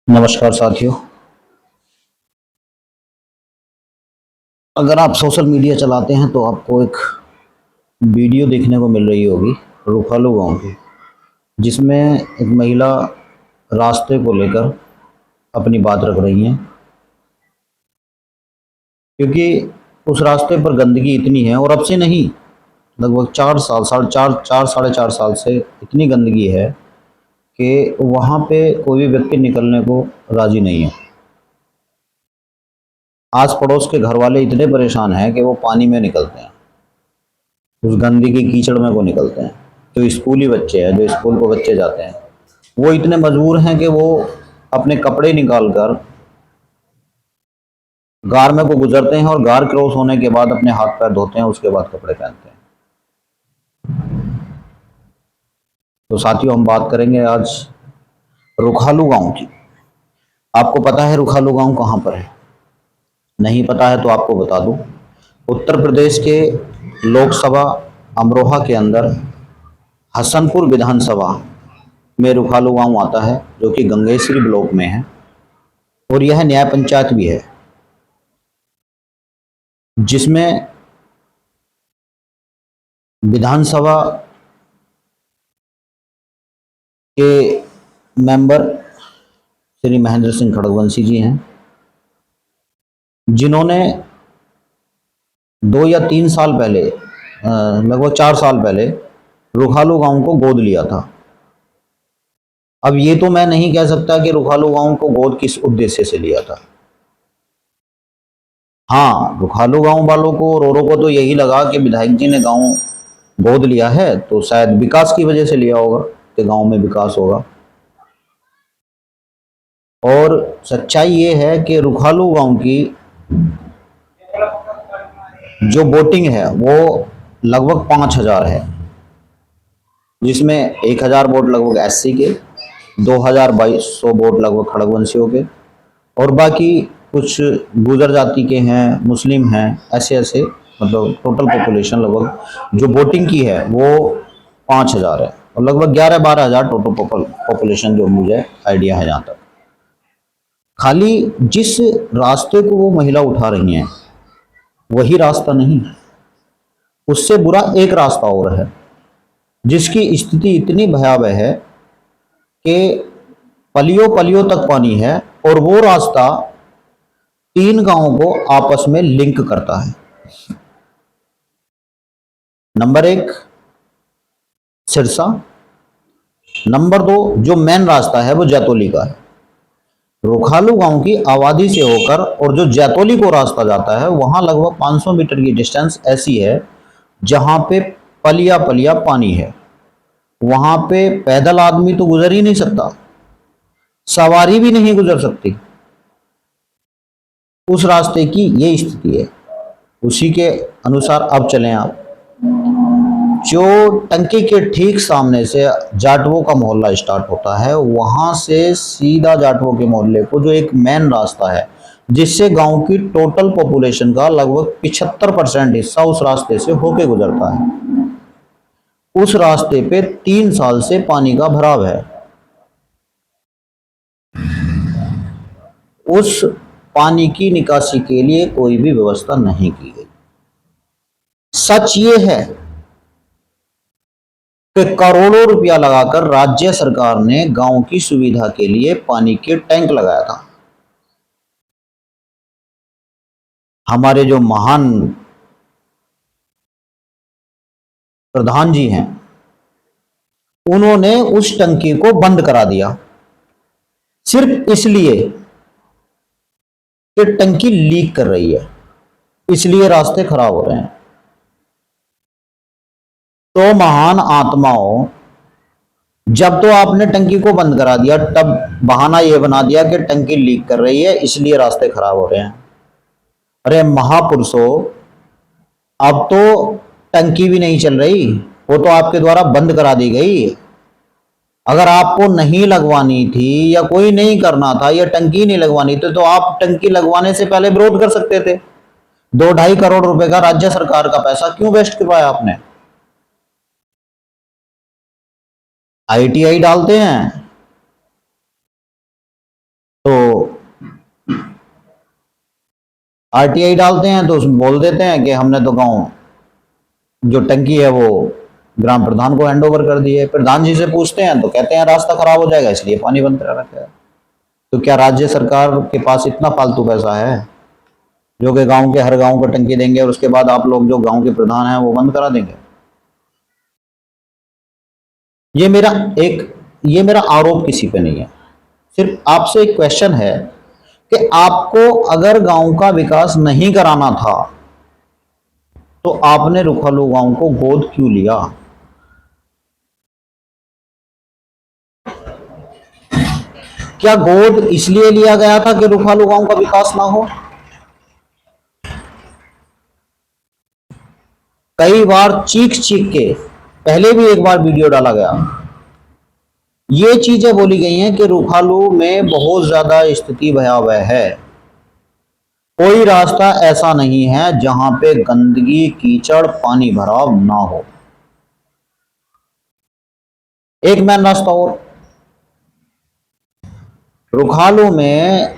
नमस्कार साथियों। अगर आप सोशल मीडिया चलाते हैं तो आपको एक वीडियो देखने को मिल रही होगी रुखालू गांव की, जिसमें एक महिला रास्ते को लेकर अपनी बात रख रही हैं, क्योंकि उस रास्ते पर गंदगी इतनी है और अब से नहीं, लगभग 4 साल, साढ़े चार साल से इतनी गंदगी है कि वहाँ पे कोई भी व्यक्ति निकलने को राजी नहीं है। आस पड़ोस के घर वाले इतने परेशान हैं कि वो पानी में निकलते हैं, उस गंदगी कीचड़ में को निकलते हैं। जो स्कूली बच्चे हैं, जो स्कूल को बच्चे जाते हैं, वो इतने मजबूर हैं कि वो अपने कपड़े निकाल कर गार में को गुजरते हैं और गार क्रॉस होने के बाद अपने हाथ पैर धोते हैं, उसके बाद कपड़े पहनते हैं। तो साथियों, हम बात करेंगे आज रुखालू गांव की। आपको पता है रुखालू गांव कहाँ पर है? नहीं पता है तो आपको बता दूं। उत्तर प्रदेश के लोकसभा अमरोहा के अंदर हसनपुर विधानसभा में रुखालू गांव आता है, जो कि गंगेश्वरी ब्लॉक में है, और यह न्याय पंचायत भी है, जिसमें विधानसभा के मेंबर श्री महेंद्र सिंह खड़गवंशी जी हैं, जिन्होंने 2 या 3 साल पहले, लगभग 4 साल पहले रुखालू गांव को गोद लिया था। अब ये तो मैं नहीं कह सकता कि रुखालू गांव को गोद किस उद्देश्य से लिया था। हाँ, रुखालू गांव वालों को और औरों को तो यही लगा कि विधायक जी ने गांव गोद लिया है तो शायद विकास की वजह से लिया होगा कि गांव में विकास होगा। और सच्चाई ये है कि रुखालू गांव की जो वोटिंग है वो लगभग 5,000 है, जिसमें 1,000 वोट लगभग एससी के, 2,200 वोट लगभग खड़गवंशियों के, और बाकी कुछ गुजर जाति के हैं, मुस्लिम हैं, ऐसे ऐसे, मतलब टोटल पॉपुलेशन लगभग जो वोटिंग की है वो 5,000 है, और लगभग 11-12 हज़ार टोटल पॉपुलेशन जो मुझे आइडिया है जहाँ तक। खाली जिस रास्ते को वो महिला उठा रही हैं वही रास्ता नहीं, उससे बुरा एक रास्ता और है, जिसकी स्थिति इतनी भयावह है कि पलियों पलियों तक पानी है, और वो रास्ता 3 गांवों को आपस में लिंक करता है। नंबर 1 सिरसा, नंबर 2 जो मेन रास्ता है वो जैतोली का है। रुखालू गांव की आबादी से होकर और जो जैतोली को रास्ता जाता है, वहां लगभग 500 मीटर की डिस्टेंस ऐसी है जहां पे पलिया पलिया पानी है। वहां पे पैदल आदमी तो गुजर ही नहीं सकता, सवारी भी नहीं गुजर सकती। उस रास्ते की ये स्थिति है। उसी के अनुसार अब चलें आप। जो टंकी के ठीक सामने से जाटवों का मोहल्ला स्टार्ट होता है, वहां से सीधा जाटवों के मोहल्ले को जो एक मेन रास्ता है, जिससे गांव की टोटल पॉपुलेशन का लगभग 75% हिस्सा उस रास्ते से होके गुजरता है, उस रास्ते पे 3 साल से पानी का भराव है। उस पानी की निकासी के लिए कोई भी व्यवस्था नहीं की गई। सच ये है कि करोड़ों रुपया लगाकर राज्य सरकार ने गांव की सुविधा के लिए पानी के टैंक लगाया था। हमारे जो महान प्रधान जी हैं, उन्होंने उस टंकी को बंद करा दिया, सिर्फ इसलिए कि टंकी लीक कर रही है, इसलिए रास्ते खराब हो रहे हैं। तो महान आत्माओं, जब तो आपने टंकी को बंद करा दिया, तब बहाना यह बना दिया कि टंकी लीक कर रही है इसलिए रास्ते खराब हो रहे हैं। अरे महापुरुषों, अब तो टंकी भी नहीं चल रही, वो तो आपके द्वारा बंद करा दी गई। अगर आपको नहीं लगवानी थी या कोई नहीं करना था या टंकी नहीं लगवानी थी, तो आप टंकी लगवाने से पहले विरोध कर सकते थे। 2-2.5 करोड़ रुपए का राज्य सरकार का पैसा क्यों वेस्ट करवाया आपने? आईटीआई डालते हैं आरटीआई डालते हैं तो उसमें बोल देते हैं कि हमने तो गांव जो टंकी है वो ग्राम प्रधान को हैंड ओवर कर दी है। प्रधान जी से पूछते हैं तो कहते हैं रास्ता खराब हो जाएगा इसलिए पानी बंद करा रखा है। तो क्या राज्य सरकार के पास इतना फालतू पैसा है जो कि गांव के हर गांव को टंकी देंगे और उसके बाद आप लोग जो गांव के प्रधान हैं वो बंद करा देंगे? ये मेरा ये मेरा आरोप किसी पे नहीं है, सिर्फ आपसे एक क्वेश्चन है कि आपको अगर गांव का विकास नहीं कराना था तो आपने रुखालू गांव को गोद क्यों लिया? क्या गोद इसलिए लिया गया था कि रुखालू गांव का विकास ना हो? कई बार चीख चीख के, पहले भी एक बार वीडियो डाला गया, ये चीजें बोली गई हैं कि रुखालू में बहुत ज्यादा स्थिति भयावह है, कोई रास्ता ऐसा नहीं है जहां पे गंदगी कीचड़ पानी भराव ना हो। एक मैन रास्ता और, रुखालू में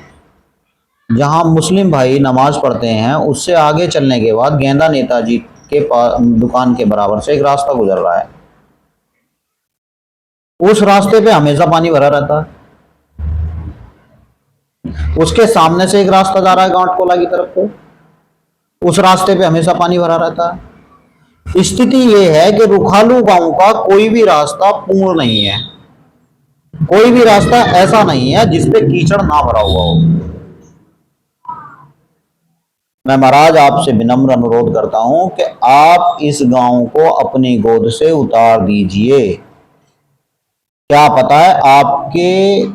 जहां मुस्लिम भाई नमाज पढ़ते हैं उससे आगे चलने के बाद गेंदा नेताजी के दुकान के बराबर से एक रास्ता गुजर रहा है। उस रास्ते पे हमेशा पानी भरा रहता है। उसके सामने से एक रास्ता जा रहा है गांठकोला की तरफ को, उस रास्ते पे हमेशा पानी भरा रहता है। स्थिति यह है कि रुखालू गांव का कोई भी रास्ता पूर्ण नहीं है, कोई भी रास्ता ऐसा नहीं है जिसपे कीचड़ ना भरा हुआ हो। मैं महाराज आपसे विनम्र अनुरोध करता हूं कि आप इस गांव को अपनी गोद से उतार दीजिए। क्या पता है आपके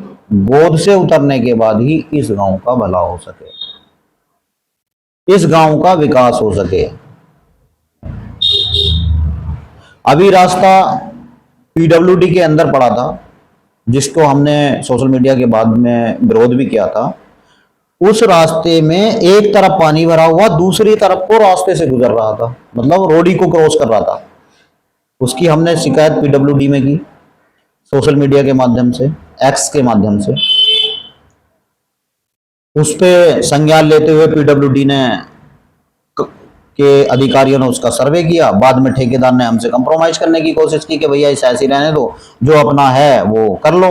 गोद से उतरने के बाद ही इस गांव का भला हो सके, इस गांव का विकास हो सके। अभी रास्ता पीडब्ल्यूडी के अंदर पड़ा था जिसको हमने सोशल मीडिया के बाद में विरोध भी किया था। उस रास्ते में एक तरफ पानी भरा हुआ, दूसरी तरफ को रास्ते से गुजर रहा था, मतलब रोड ही को क्रॉस कर रहा था। उसकी हमने शिकायत पीडब्ल्यूडी में की, सोशल मीडिया के माध्यम से, एक्स के माध्यम से। उस पे संज्ञान लेते हुए पीडब्ल्यूडी ने के अधिकारियों ने उसका सर्वे किया। बाद में ठेकेदार ने हमसे कंप्रोमाइज करने की कोशिश की कि भैया इसे ऐसे ही रहने दो, जो अपना है वो कर लो।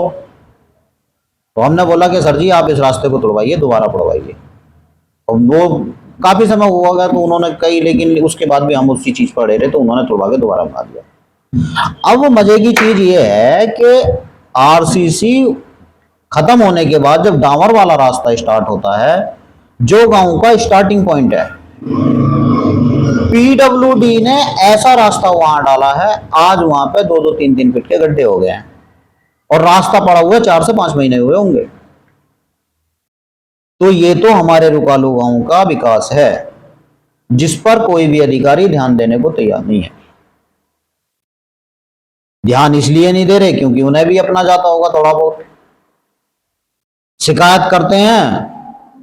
तो हमने बोला कि सर जी आप इस रास्ते को तोड़वाइए, दोबारा पढ़वाइए। और वो काफी समय हुआ गया तो उन्होंने कही, लेकिन उसके बाद भी हम उसी चीज पर अड़े रहे तो उन्होंने तोड़वा के दोबारा बना दिया। अब मजे की चीज ये है कि आरसीसी खत्म होने के बाद जब डामर वाला रास्ता स्टार्ट होता है, जो गांव का स्टार्टिंग पॉइंट है, पीडब्ल्यूडी ने ऐसा रास्ता वहां डाला है, आज वहां पे 2-2, 3-3 फीट के गड्ढे हो गए हैं और रास्ता पड़ा हुआ 4 से 5 महीने हुए होंगे। तो ये तो हमारे रुखालू गांव का विकास है जिस पर कोई भी अधिकारी ध्यान देने को तैयार नहीं है। ध्यान इसलिए नहीं दे रहे क्योंकि उन्हें भी अपना जाता होगा थोड़ा बहुत। शिकायत करते हैं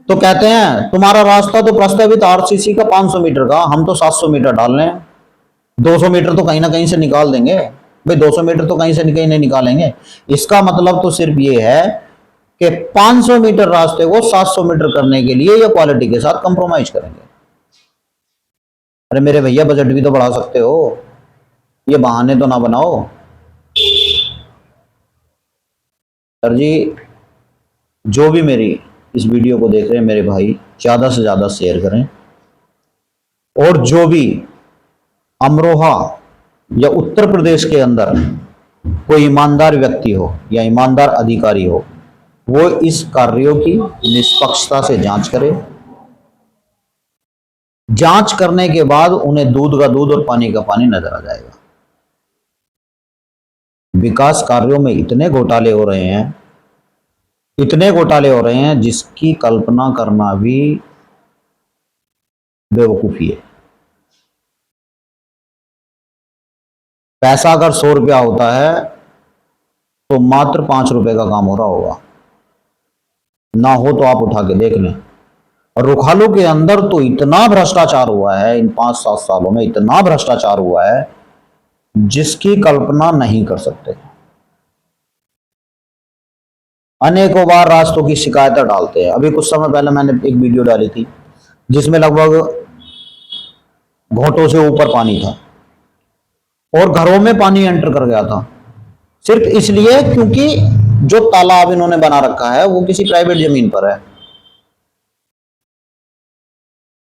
तो कहते हैं तुम्हारा रास्ता तो प्रस्तावित आरसीसी का 500 मीटर का, हम तो 700 मीटर डाल रहे हैं, 200 मीटर तो कहीं ना कहीं से निकाल देंगे। भाई 200 मीटर तो कहीं से कहीं नहीं निकालेंगे, इसका मतलब तो सिर्फ ये है कि 500 मीटर रास्ते को 700 मीटर करने के लिए या क्वालिटी के साथ कंप्रोमाइज करेंगे। अरे मेरे भैया बजट भी तो बढ़ा सकते हो, ये बहाने तो ना बनाओ। सर जी जो भी मेरी इस वीडियो को देख रहे हैं मेरे भाई, ज्यादा से ज्यादा शेयर करें, और जो भी अमरोहा या उत्तर प्रदेश के अंदर कोई ईमानदार व्यक्ति हो या ईमानदार अधिकारी हो, वो इस कार्यों की निष्पक्षता से जांच करे। जांच करने के बाद उन्हें दूध का दूध और पानी का पानी नजर आ जाएगा। विकास कार्यों में इतने घोटाले हो रहे हैं, इतने घोटाले हो रहे हैं जिसकी कल्पना करना भी बेवकूफी है। पैसा अगर 100 रुपया होता है तो मात्र 5 रुपए का काम हो रहा होगा, ना हो तो आप उठा के देख लें। और रुखालू के अंदर तो इतना भ्रष्टाचार हुआ है, इन 5-7 सालों में इतना भ्रष्टाचार हुआ है जिसकी कल्पना नहीं कर सकते। अनेकों बार रास्तों की शिकायतें डालते हैं। अभी कुछ समय पहले मैंने एक वीडियो डाली थी जिसमें लगभग घोंटों से ऊपर पानी था और घरों में पानी एंटर कर गया था, सिर्फ इसलिए क्योंकि जो तालाब इन्होंने बना रखा है वो किसी प्राइवेट जमीन पर है।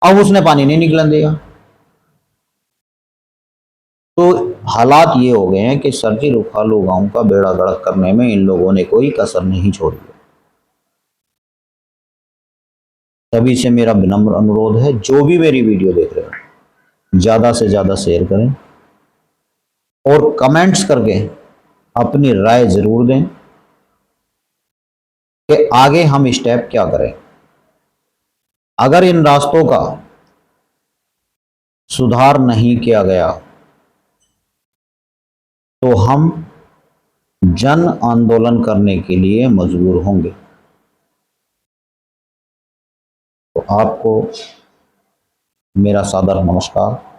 अब उसने पानी नहीं निकलने दिया। तो हालात ये हो गए हैं कि सर्जी रुखालू गांव का बेड़ा गर्क करने में इन लोगों ने कोई कसर नहीं छोड़ी है। तभी से मेरा विनम्र अनुरोध है, जो भी मेरी वीडियो देख रहे हो ज्यादा से ज्यादा शेयर करें और कमेंट्स करके अपनी राय जरूर दें कि आगे हम स्टेप क्या करें। अगर इन रास्तों का सुधार नहीं किया गया तो हम जन आंदोलन करने के लिए मजबूर होंगे। तो आपको मेरा सादर नमस्कार।